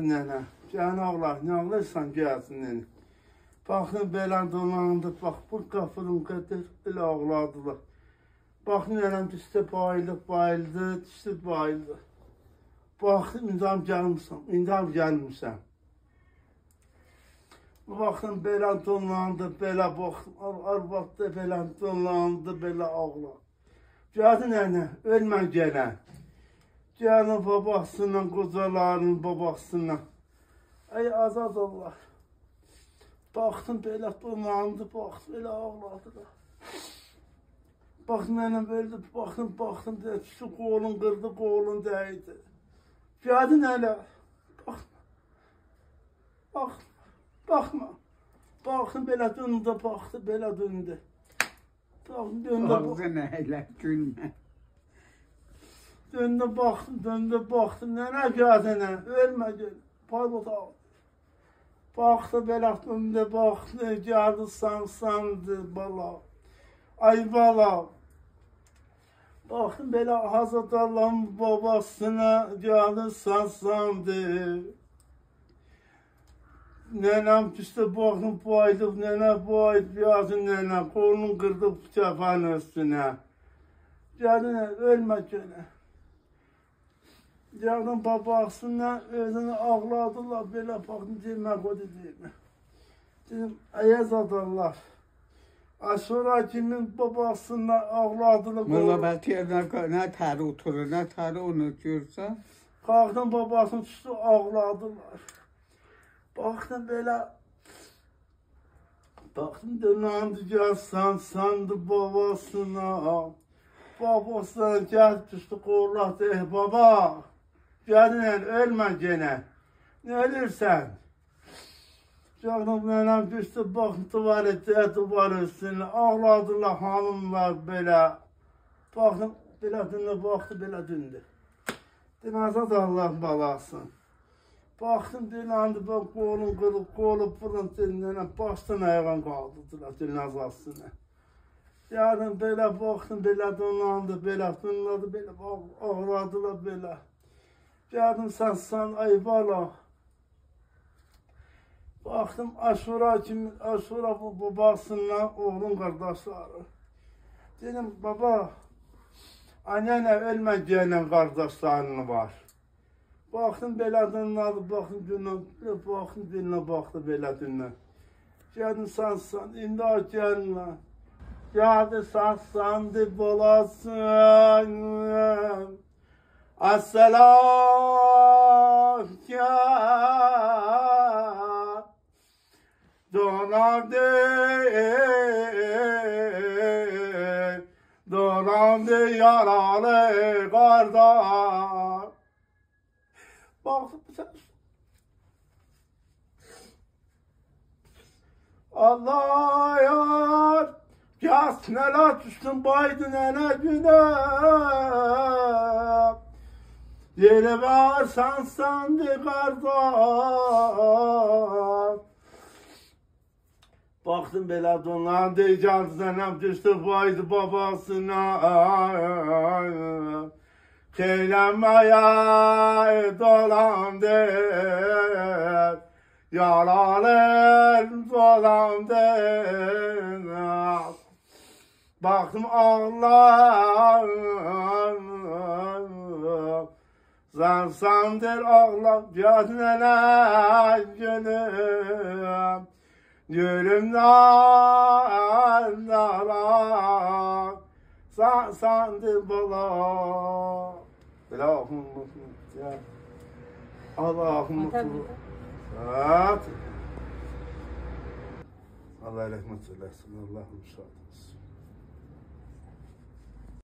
Nənə, gəlin ağlar, nə ağlarsan gəlsin nənə. Baxın, belə dolandı, bax, bu qapının qədər elə ağladılar. Baxın, nənəm düşdü, bayıldı, düşdü, bayıldı. Baxın, indam gəlmişsən. Baxın, belə dolandı, belə baxın, arvaqda belə dolandı, belə ağlar. Gəlin nənə, ölmə gələn. Gəlin babasından, qocalarının babasından. Ey azad Allah. Baxdım belə dolandı, baxdım elə ağladılar. Baxdım mənə böyle, baxdım deyə şu qolun qırdı, qolun dəydi. Gəlin elə. Baxma. Baxdım belə döndü, baxdı, belə döndü. Baxdım döndü. Ağzına elə gülmə. Döndü baxdım, nənə gəlsənə, ölmə gəl, paylık al. Baxdı, belə döndü, baxdı, gəldi, sandı, bala. Ay bala. Baxdım, belə Hazret Allah'ın babasına gəldi, sandı. Nənəm düşdü, baxdım, bayılıb, nənə bayılıb, yazın nənə, qolunu qırdı bıçaqanın üstünə. Gəldi, ölmə gələ. Gəldim babasına, özünü ağladılar, belə baxdım, demək o deyilmə. Dedim, ayazad Allah. Aşura kimin babasına ağladılar. Molla Bətiyyə nə təri oturur, nə təri onu görsən? Qalxdım babasını düşdü, ağladılar. Baxdım belə, baxdım dönəndi gəlsən, sandı babasına. Babasına gəl düşdü, qorladı, baba. Gəlin, ölmə genə. Nə ölürsən? Gəldim, nənəm düşdü, baxın, duvar üstünə. Ağladılar hanımlar belə. Baxdım, belə döndü, baxdı, belə döndü. Demazad Allah'ın balasın. Baxdım, dilandı, qolun qırıb, qolu fırın, nənəm başdan ayağa qaldıdılar, dinazasına. Gəldim, belə baxdım, belə donandı, belə ağladılar, belə. Gəldim sen ay bala. Baxdım Aşura babasından oğlun qardaşları. Dedim baba, annenə ölmə gələn qardaşlarının var. Baxdım belə dünladı, baxdım dinlə baxdı belə dinlə. Gəldim sen indi gəlmə. Gəldi sandı bolasın. Assalam ya dolandı yaralı kardeş. Baktım sen. Allah yar, yas neler düştün baydı nene günah. Yeri var sandı kardeş. Baktım belə donlandı, gəldi zənəm düşdü baydı babasına. Keyləməyə dolandı, yaralar dolandı. Baktım ağlar. Zansandır ağlam, gözlenen gülüm. Gülümden dalan, zansandır bala. Allah'ım ya. Allah'ım mutlu. Allah rahmet eylesin, Allah'ım şahit olsun.